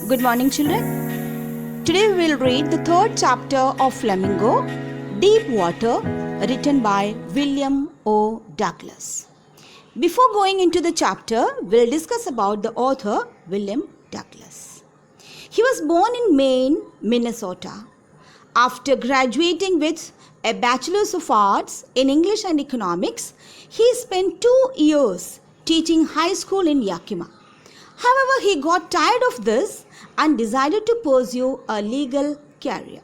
Good morning, children. Today we will read the third chapter of Flamingo, Deep Water, written by William O. Douglas. Before going into the chapter, we'll discuss about the author, William Douglas. He was born in Maine, Minnesota. After graduating with a Bachelor's of Arts in English and Economics, he spent 2 years teaching high school in Yakima. However, he got tired of this and decided to pursue a legal career.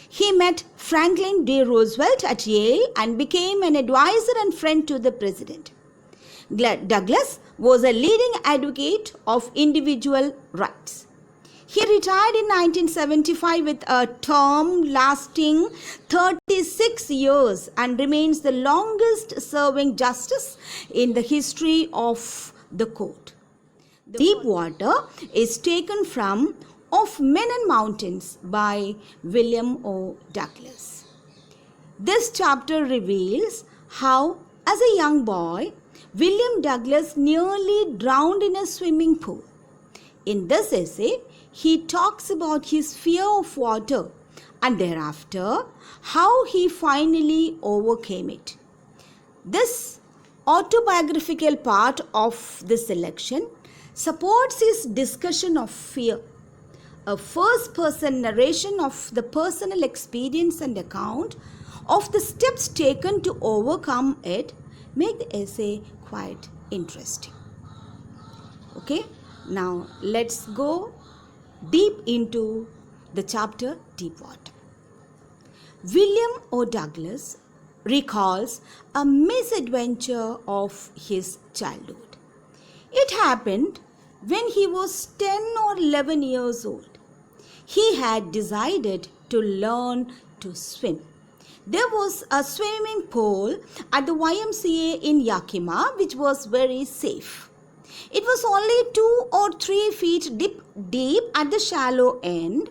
He met Franklin D. Roosevelt at Yale and became an advisor and friend to the president. Douglas was a leading advocate of individual rights. He retired in 1975 with a term lasting 36 years and remains the longest serving justice in the history of the court. Deep Water is taken from Of Men and Mountains by William O. Douglas. This chapter reveals how, as a young boy, William Douglas nearly drowned in a swimming pool. In this essay, he talks about his fear of water and thereafter how he finally overcame it. This autobiographical part of this selection supports his discussion of fear. A first-person narration of the personal experience and account of the steps taken to overcome it make the essay quite interesting. Okay, now let's go deep into the chapter Deep Water. William O. Douglas recalls a misadventure of his childhood. It happened when he was 10 or 11 years old. He had decided to learn to swim. There was a swimming pool at the YMCA in Yakima which was very safe. It was only 2 or 3 feet deep at the shallow end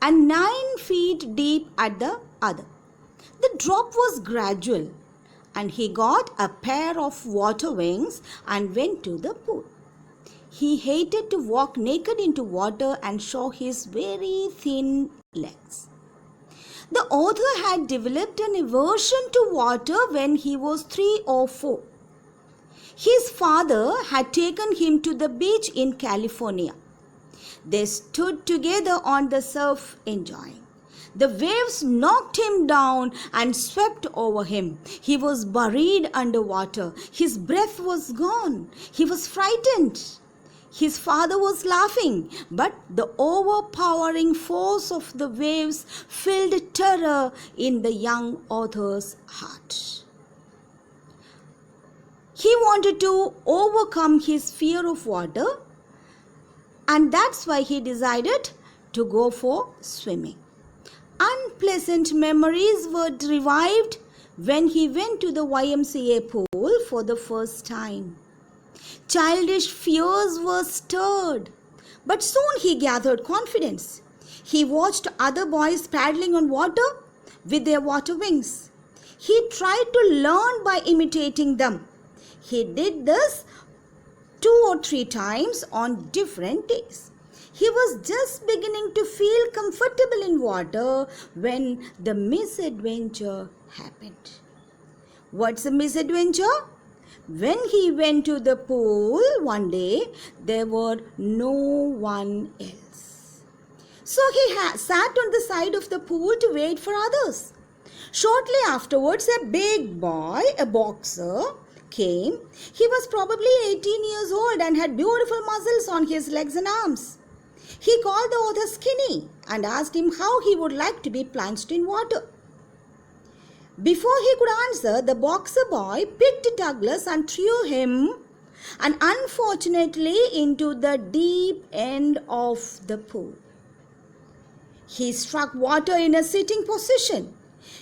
and 9 feet deep at the other. The drop was gradual and he got a pair of water wings and went to the pool. He hated to walk naked into water and show his very thin legs. The author had developed an aversion to water when he was 3 or 4. His father had taken him to the beach in California. They stood together on the surf enjoying. The waves knocked him down and swept over him. He was buried underwater. His breath was gone. He was frightened. His father was laughing, but the overpowering force of the waves filled terror in the young author's heart. He wanted to overcome his fear of water, and that's why he decided to go for swimming. Unpleasant memories were revived when he went to the YMCA pool for the first time. Childish fears were stirred, but soon he gathered confidence. He watched other boys paddling on water with their water wings. He tried to learn by imitating them. He did this 2 or 3 times on different days. He was just beginning to feel comfortable in water when the misadventure happened. What's a misadventure? When he went to the pool one day, there were no one else. So he sat on the side of the pool to wait for others. Shortly afterwards, a big boy, a boxer, came. He was probably 18 years old and had beautiful muscles on his legs and arms. He called the author Skinny and asked him how he would like to be plunged in water. Before he could answer, the boxer boy picked Douglas and threw him, and unfortunately, into the deep end of the pool. He struck water in a sitting position.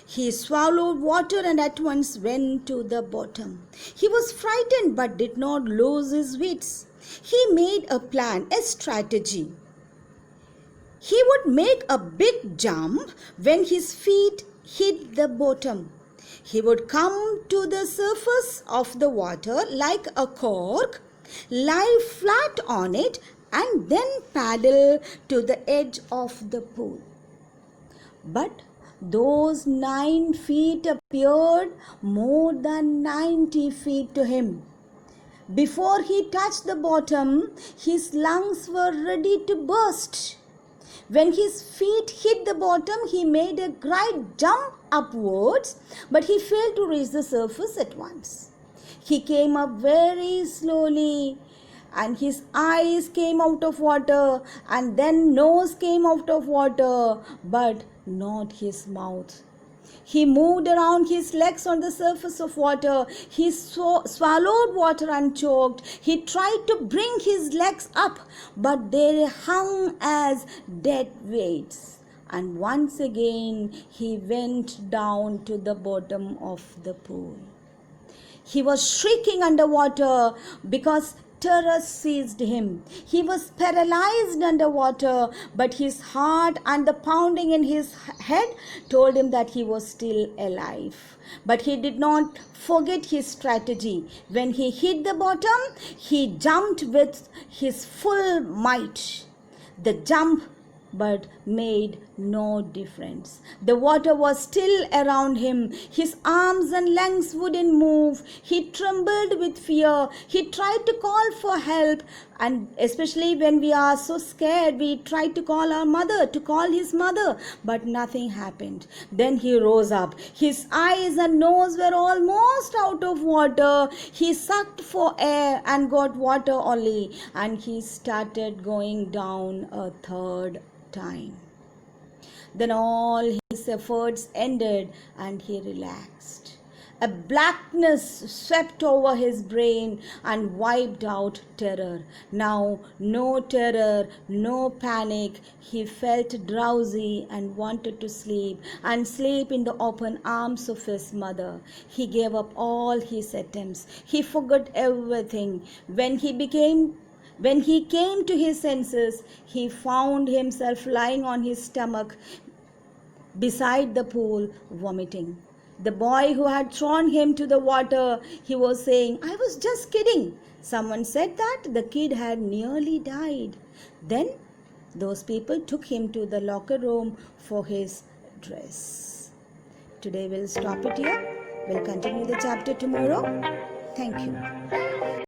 He swallowed water and at once went to the bottom. He was frightened but did not lose his wits. He made a plan, a strategy. He would make a big jump when his feet hit the bottom. He would come to the surface of the water like a cork, lie flat on it and then paddle to the edge of the pool. But those 9 feet appeared more than 90 feet to him. Before he touched the bottom, his lungs were ready to burst. When his feet hit the bottom, he made a great jump upwards, but he failed to reach the surface at once. He came up very slowly, and his eyes came out of water, and then nose came out of water, but not his mouth. He moved around his legs on the surface of water. He swallowed water and choked. He tried to bring his legs up, but they hung as dead weights. And once again, he went down to the bottom of the pool. He was shrieking underwater because terror seized him. He was paralyzed underwater, but his heart and the pounding in his head told him that he was still alive. But he did not forget his strategy. When he hit the bottom, he jumped with his full might. The jump but made no difference. The water was still around him. His arms and legs wouldn't move. He trembled with fear. He tried to call for help, and especially when we are so scared, we try to call our mother, to call his mother, but nothing happened. Then he rose up. His eyes and nose were almost out of water. He sucked for air and got water only, and he started going down a third time. Then all his efforts ended and he relaxed. A blackness swept over his brain and wiped out terror. Now, no terror, no panic. He felt drowsy and wanted to sleep in the open arms of his mother. He gave up all his attempts. He forgot everything. When he came to his senses, he found himself lying on his stomach beside the pool, vomiting. The boy who had thrown him to the water, he was saying, "I was just kidding." Someone said that the kid had nearly died. Then those people took him to the locker room for his dress. Today we'll stop it here. We'll continue the chapter tomorrow. Thank you.